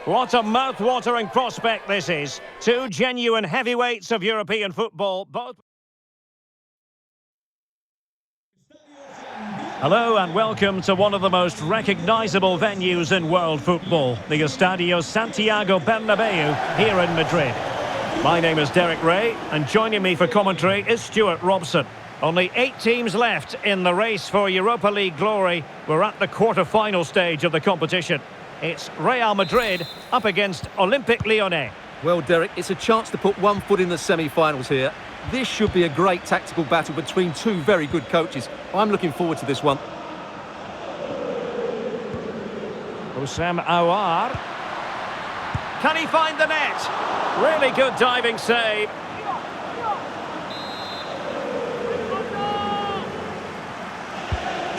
What a mouth-watering prospect this is. Two genuine heavyweights of European football, both... Hello and welcome to one of the most recognisable venues in world football, the Estadio Santiago Bernabeu here in Madrid. My name is Derek Ray, and joining me for commentary is Stuart Robson. Only 8 teams left in the race for Europa League glory. We're at the quarter-final stage of the competition. It's Real Madrid up against Olympique Lyonnais. Well, Derek, it's a chance to put one foot in the semi-finals here. This should be a great tactical battle between two very good coaches. I'm looking forward to this one. Houssem Aouar. Can he find the net? Really good diving save.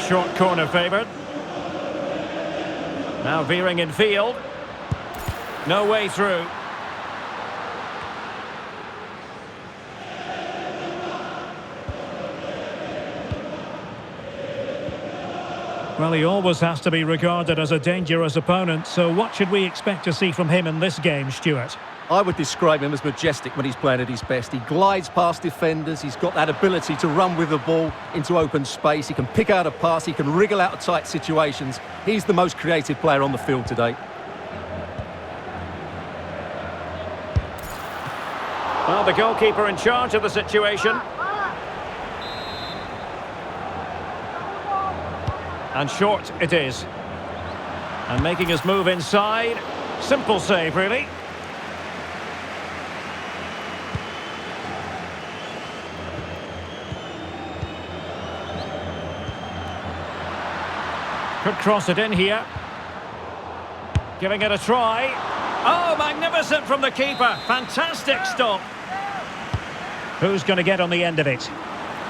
Short corner favoured. Now veering in field. No way through. Well, he always has to be regarded as a dangerous opponent, so what should we expect to see from him in this game, Stuart? I would describe him as majestic when he's playing at his best. He glides past defenders, he's got that ability to run with the ball into open space, he can pick out a pass, he can wriggle out of tight situations. He's the most creative player on the field today. Well, the goalkeeper in charge of the situation. And short it is. And making his move inside. Simple save, really. Could cross it in here. Giving it a try. Oh, magnificent from the keeper. Fantastic stop. Who's going to get on the end of it?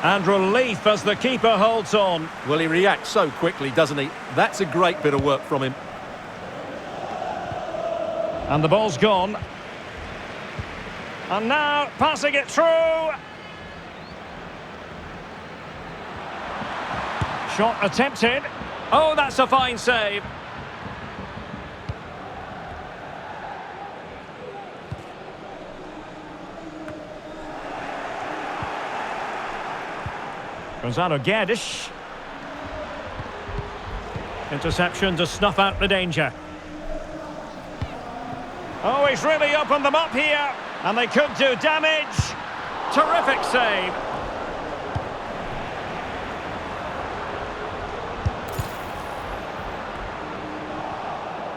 And relief as the keeper holds on. Well, he reacts so quickly, doesn't he? That's a great bit of work from him. And the ball's gone. And now passing it through. Shot attempted. Oh, that's a fine save. Gonzalo Guedes. Interception to snuff out the danger. Oh, he's really opened them up here. And they could do damage. Terrific save.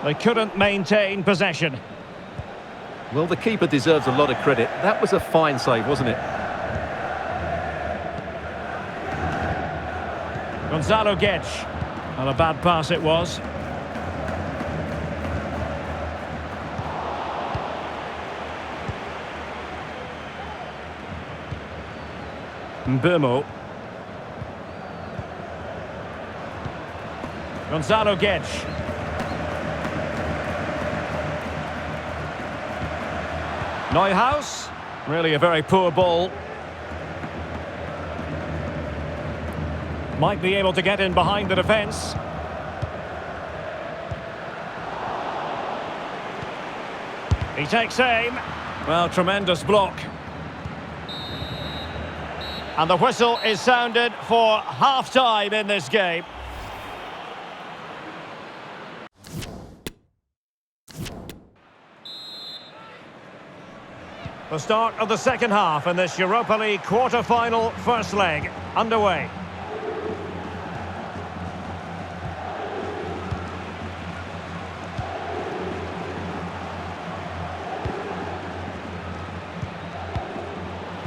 They couldn't maintain possession. Well, the keeper deserves a lot of credit. That was a fine save, wasn't it? Gonzalo Guedes. Well, a bad pass it was. Mbeumo. Gonzalo Guedes. Neuhaus. Really a very poor ball. Might be able to get in behind the defence. He takes aim. Well, tremendous block. And the whistle is sounded for half-time in this game. The start of the second half in this Europa League quarter-final first leg underway.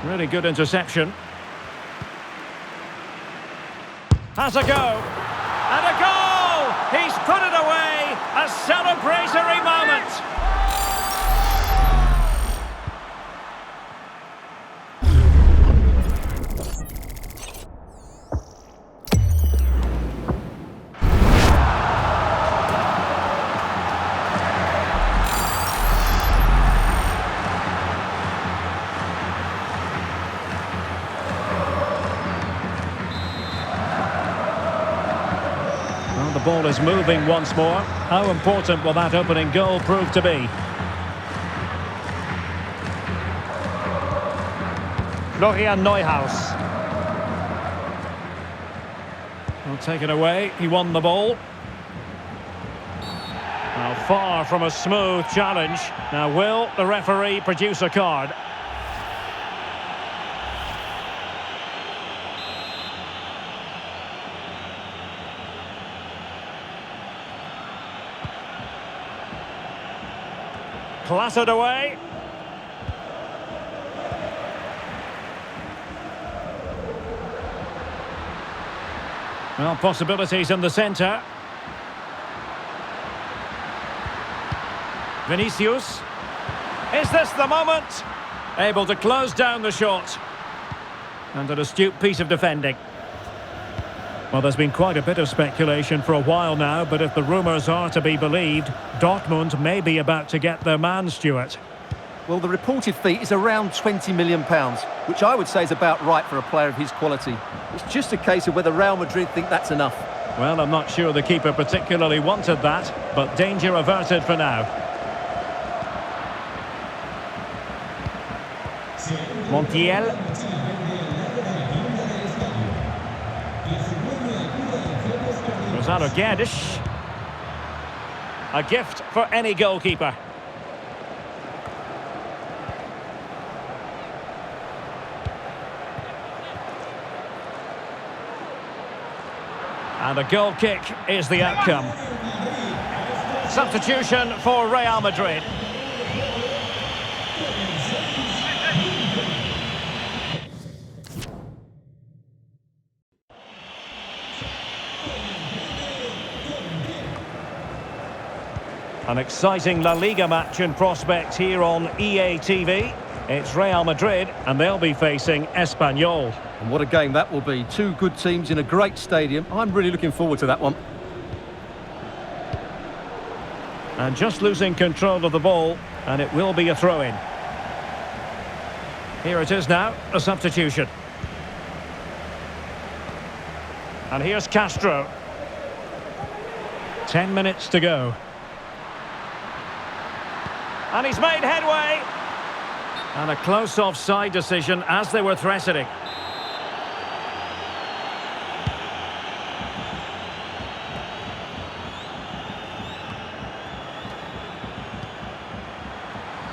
Really good interception. Has a go. And a goal! He's put it away! A celebratory moment! ball is moving once more. How important will that opening goal prove to be? Florian Neuhaus. Well, taken away, he won the ball. Now far from a smooth challenge. Now will the referee produce a card? Clattered away. Well, possibilities in the centre. Vinicius. Is this the moment? Able to close down the shot. And an astute piece of defending. Well, there's been quite a bit of speculation for a while now, but if the rumours are to be believed, Dortmund may be about to get their man, Stuart. Well, the reported fee is around £20 million, which I would say is about right for a player of his quality. It's just a case of whether Real Madrid think that's enough. Well, I'm not sure the keeper particularly wanted that, but danger averted for now. Montiel. Rosado Guedes. A gift for any goalkeeper. And a goal kick is the outcome. Substitution for Real Madrid. An exciting La Liga match in prospect here on EA TV. It's Real Madrid and they'll be facing Espanyol. And what a game that will be. Two good teams in a great stadium. I'm really looking forward to that one. And just losing control of the ball, and it will be a throw-in. Here it is now, a substitution. And here's Castro. 10 minutes to go. And he's made headway. And a close offside decision as they were threatening.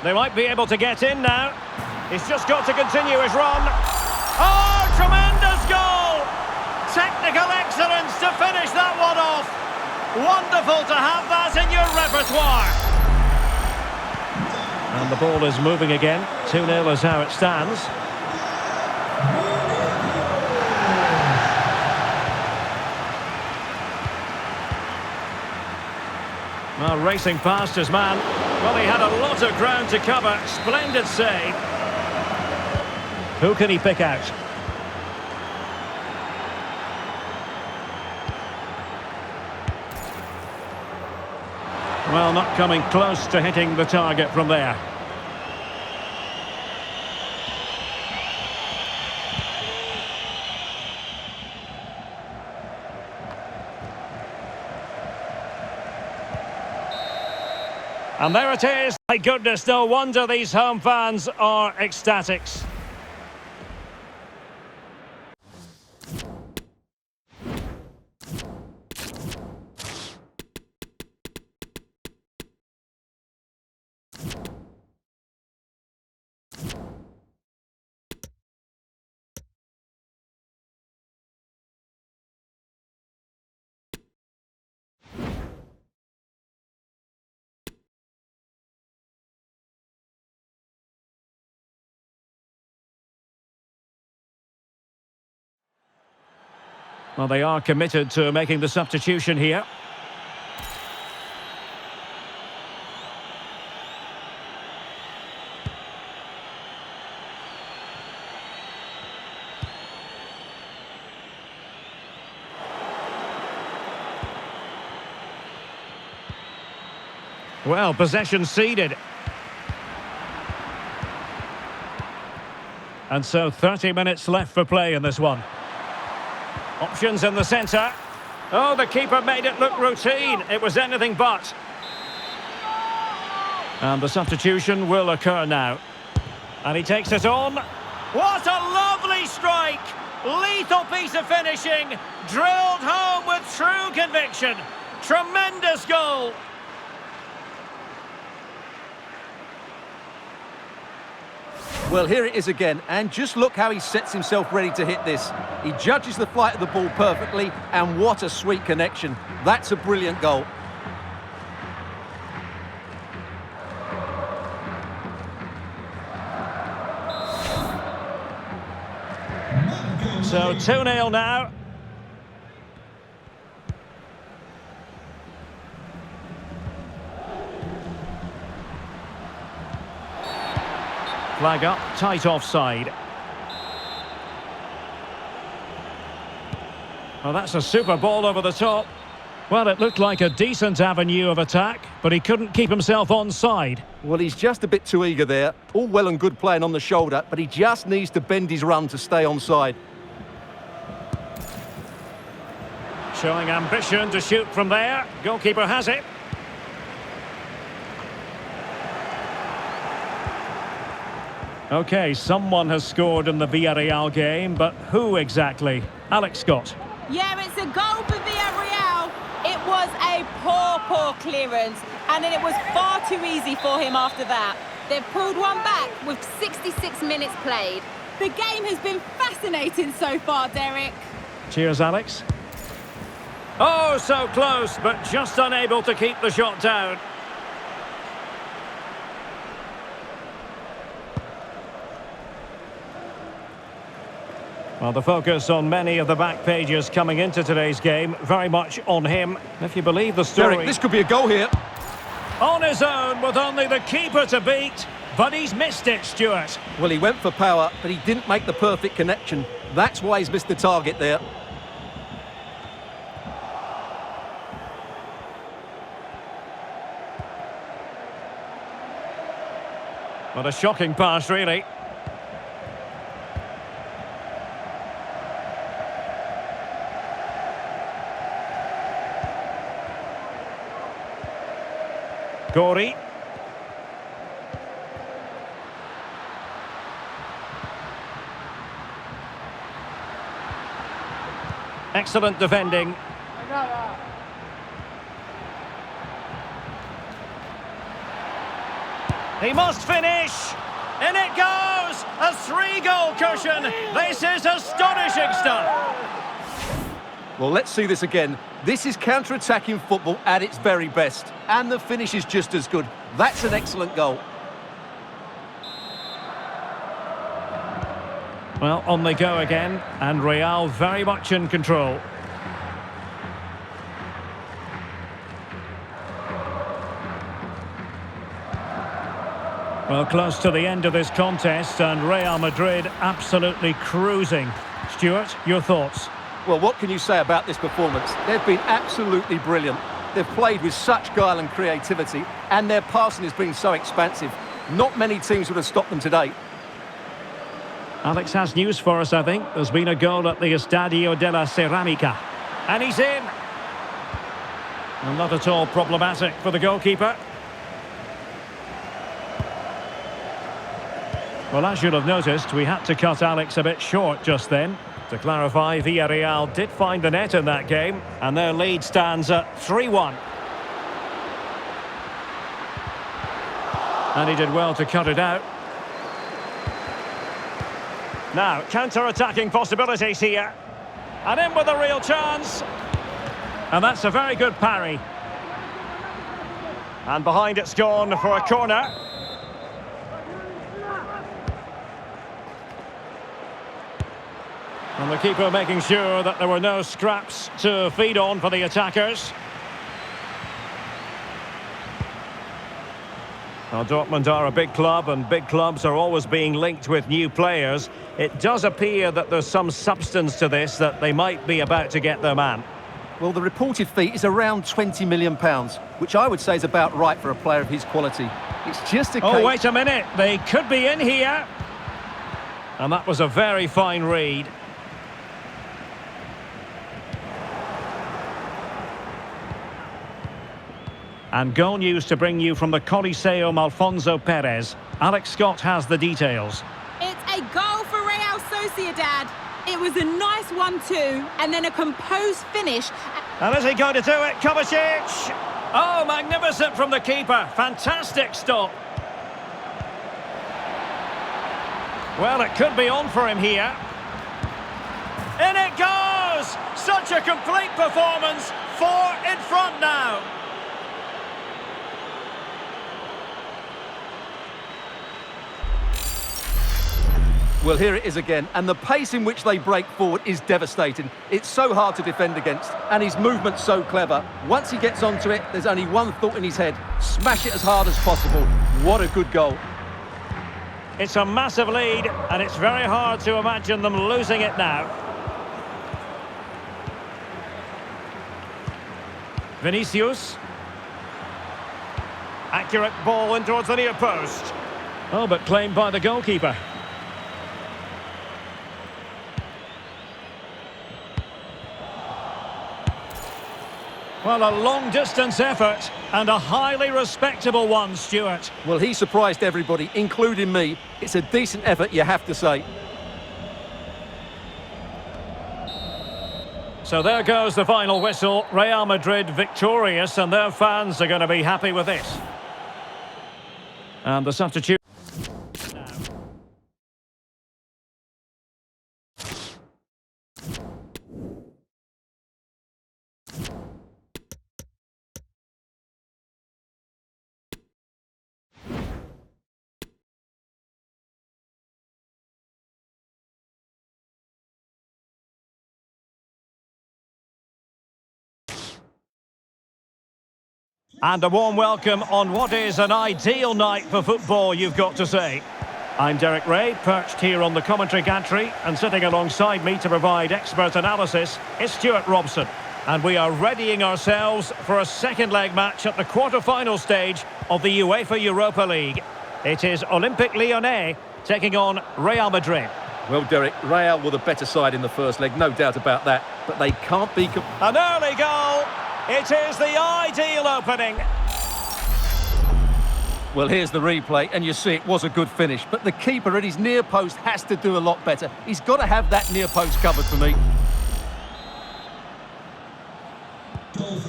They might be able to get in now. He's just got to continue his run. Oh, tremendous goal! Technical excellence to finish that one off. Wonderful to have that in your repertoire. And the ball is moving again. 2-0 is how it stands. Well, racing past his man. Well, he had a lot of ground to cover. Splendid save. Who can he pick out? Well, not coming close to hitting the target from there. And there it is. My goodness, no wonder these home fans are ecstatic. Well, they are committed to making the substitution here. Well, possession ceded. And so 30 minutes left for play in this one. Options in the centre. Oh, the keeper made it look routine. It was anything but. And the substitution will occur now. And he takes it on. What a lovely strike! Lethal piece of finishing. Drilled home with true conviction. Tremendous goal. Well, here it is again, and just look how he sets himself ready to hit this. He judges the flight of the ball perfectly, and what a sweet connection. That's a brilliant goal. So 2-0 now. Flag up, tight offside. Well, that's a super ball over the top. Well, it looked like a decent avenue of attack, but he couldn't keep himself onside. Well, he's just a bit too eager there. All well and good playing on the shoulder, but he just needs to bend his run to stay onside. Showing ambition to shoot from there. Goalkeeper has it. OK, someone has scored in the Villarreal game, but who exactly? Alex Scott. Yeah, it's a goal for Villarreal. It was a poor clearance, and then it was far too easy for him after that. They've pulled one back with 66 minutes played. The game has been fascinating so far, Derek. Cheers, Alex. Oh, so close, but just unable to keep the shot down. Well, the focus on many of the back pages coming into today's game, very much on him. If you believe the story... Derek, this could be a goal here. On his own, with only the keeper to beat, but he's missed it, Stuart. Well, he went for power, but he didn't make the perfect connection. That's why he's missed the target there. What a shocking pass, really. Gori. Excellent defending. He must finish. In it goes. A 3-goal cushion. This is astonishing stuff. Well, let's see this again. This is counter-attacking football at its very best. And the finish is just as good. That's an excellent goal. Well, on they go again. And Real very much in control. Well, close to the end of this contest, and Real Madrid absolutely cruising. Stuart, your thoughts? Well, what can you say about this performance? They've been absolutely brilliant. They've played with such guile and creativity, and their passing has been so expansive. Not many teams would have stopped them today. Alex has news for us, I think. There's been a goal at the Estadio de la Ceramica. And he's in. And not at all problematic for the goalkeeper. Well, as you'll have noticed, we had to cut Alex a bit short just then. To clarify, Villarreal did find the net in that game, and their lead stands at 3-1. And he did well to cut it out. Now, counter-attacking possibilities here. And in with a real chance. And that's a very good parry. And behind it's gone for a corner. And the keeper making sure that there were no scraps to feed on for the attackers. Well, Dortmund are a big club, and big clubs are always being linked with new players. It does appear that there's some substance to this, that they might be about to get their man. Well, the reported fee is around £20 million, which I would say is about right for a player of his quality. It's just a case... Oh, wait a minute. They could be in here. And that was a very fine read. And goal news to bring you from the Coliseum Alfonso Perez. Alex Scott has the details. It's a goal for Real Sociedad. It was a nice 1-2 and then a composed finish. And is he going to do it? Kovacic! Oh, magnificent from the keeper. Fantastic stop. Well, it could be on for him here. In it goes! Such a complete performance. 4 in front now. Well, here it is again, and the pace in which they break forward is devastating. It's so hard to defend against, and his movement's so clever. Once he gets onto it, there's only one thought in his head: smash it as hard as possible. What a good goal. It's a massive lead, and it's very hard to imagine them losing it now. Vinicius. Accurate ball in towards the near post. Oh, but claimed by the goalkeeper. Well, a long-distance effort, and a highly respectable one, Stuart. Well, he surprised everybody, including me. It's a decent effort, you have to say. So there goes the final whistle. Real Madrid victorious, and their fans are going to be happy with this. And the substitute. And a warm welcome on what is an ideal night for football, you've got to say. I'm Derek Ray, perched here on the commentary gantry, and sitting alongside me to provide expert analysis is Stuart Robson. And we are readying ourselves for a second leg match at the quarter-final stage of the UEFA Europa League. It is Olympique Lyonnais taking on Real Madrid. Well, Derek, Real were the better side in the first leg, no doubt about that. But they can't be... An early goal! It is the ideal opening. Well, here's the replay, and you see it was a good finish. But the keeper at his near post has to do a lot better. He's got to have that near post covered for me.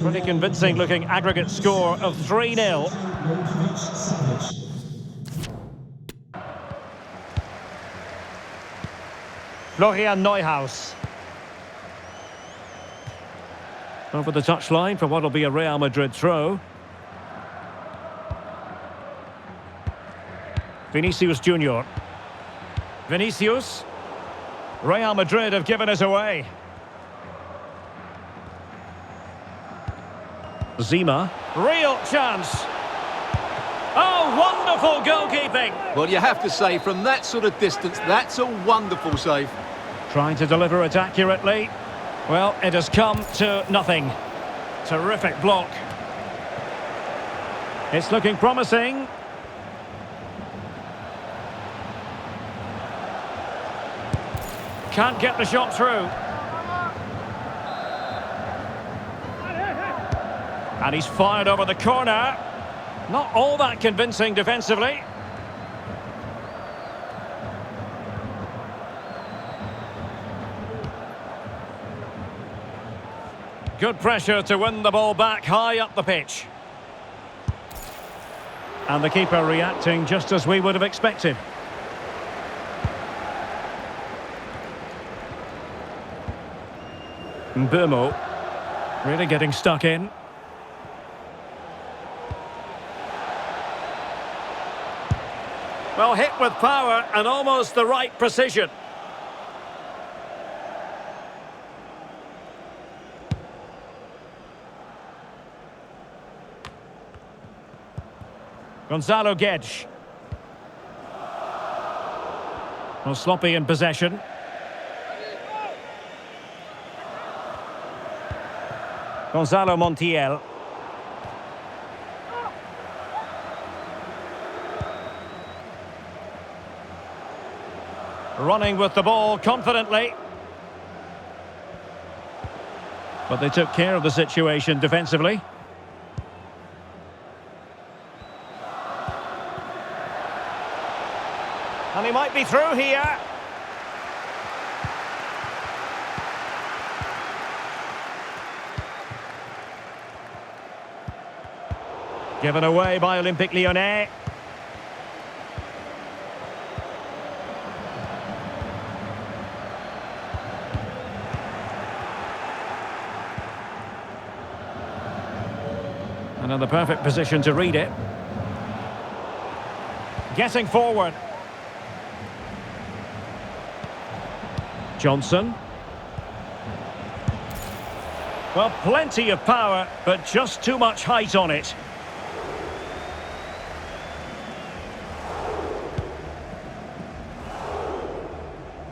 Pretty convincing looking aggregate score of 3-0. Florian Neuhaus. Over the touchline for what will be a Real Madrid throw. Vinicius Junior. Vinicius. Real Madrid have given it away. Zima. Real chance. Oh, wonderful goalkeeping. Well, you have to say, from that sort of distance, that's a wonderful save. Trying to deliver it accurately. Well, it has come to nothing. Terrific block. It's looking promising. Can't get the shot through. And he's fired over the corner. Not all that convincing defensively. Good pressure to win the ball back high up the pitch. And the keeper reacting just as we would have expected. Mbeumo really getting stuck in. Well, hit with power and almost the right precision. Gonzalo Guedes. Well, sloppy in possession. Gonzalo Montiel. Running with the ball confidently. But they took care of the situation defensively. And he might be through here. Given away by Olympique Lyonnais. And in the perfect position to read it. Getting forward. Johnson. Well, plenty of power, but just too much height on it.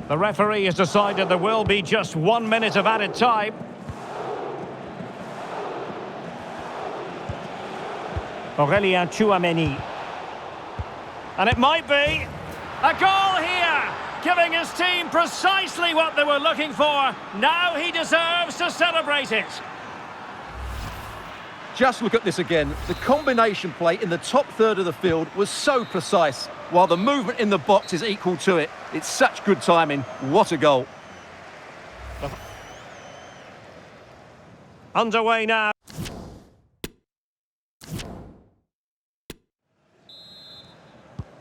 The referee has decided there will be just 1 minute of added time. Aurélien Tchouaméni. And it might be a goal here, giving his team precisely what they were looking for. Now he deserves to celebrate it. Just look at this again. The combination play in the top third of the field was so precise, while the movement in the box is equal to it. It's such good timing. What a goal. Underway now.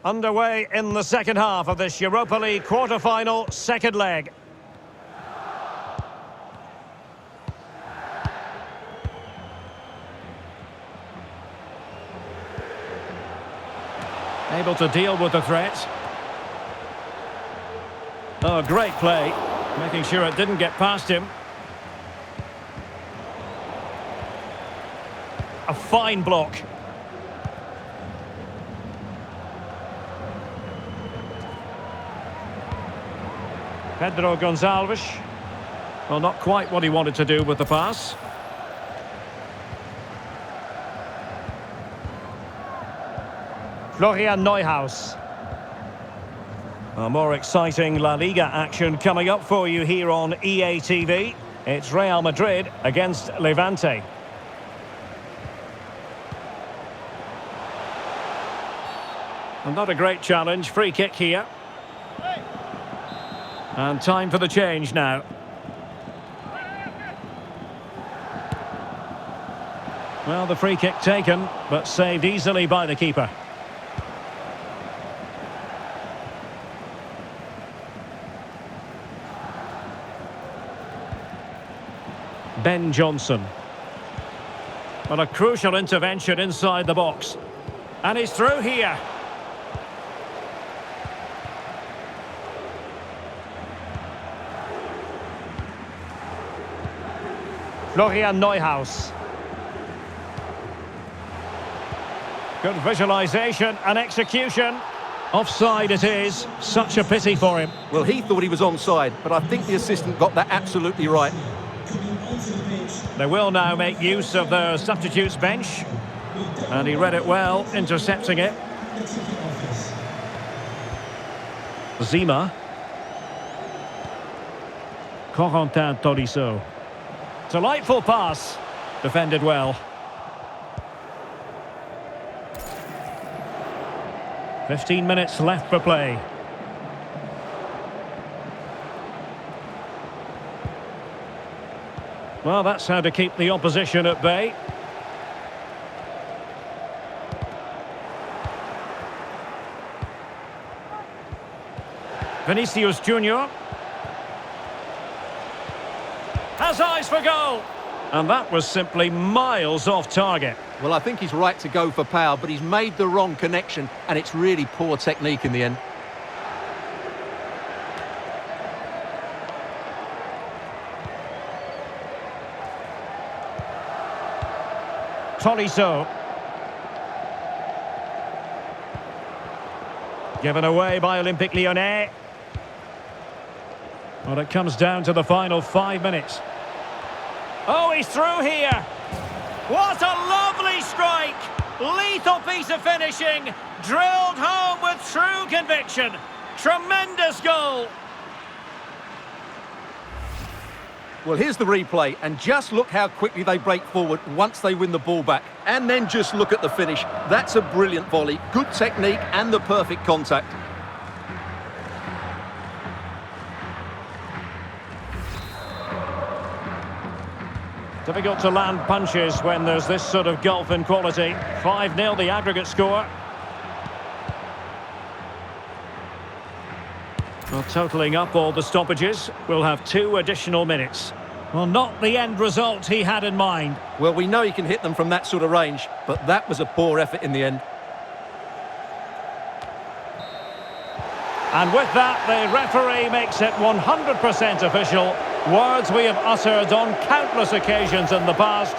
Underway in the second half of this Europa League quarter-final second leg. Able to deal with the threat. Oh, great play. Making sure it didn't get past him. A fine block. Pedro Gonçalves. Well, not quite what he wanted to do with the pass. Florian Neuhaus. A more exciting La Liga action coming up for you here on EA TV. It's Real Madrid against Levante. And not a great challenge. Free kick here. And time for the change now. Well, the free kick taken, but saved easily by the keeper. Ben Johnson. Well, a crucial intervention inside the box. And he's through here. Florian Neuhaus. Good visualisation and execution. Offside it is. Such a pity for him. Well, he thought he was onside, but I think the assistant got that absolutely right. They will now make use of their substitutes bench. And he read it well, intercepting it. Zima. Corentin Tolisso. Delightful pass. Defended well. 15 minutes left for play. Well, that's how to keep the opposition at bay. Vinicius Junior has eyes for goal. And that was simply miles off target. Well, I think he's right to go for power, but he's made the wrong connection, and it's really poor technique in the end. Tolisso. Given away by Olympique Lyonnais. Well, it comes down to the final 5 minutes. Oh, he's through here. What a lovely strike. Lethal piece of finishing. Drilled home with true conviction. Tremendous goal. Well, here's the replay, and just look how quickly they break forward once they win the ball back. And then just look at the finish. That's a brilliant volley, good technique and the perfect contact. Difficult to land punches when there's this sort of gulf in quality. 5-0 the aggregate score. Well, totalling up all the stoppages, we'll have 2 additional minutes. Well, not the end result he had in mind. Well, we know he can hit them from that sort of range, but that was a poor effort in the end. And with that, the referee makes it 100% official. Words we have uttered on countless occasions in the past,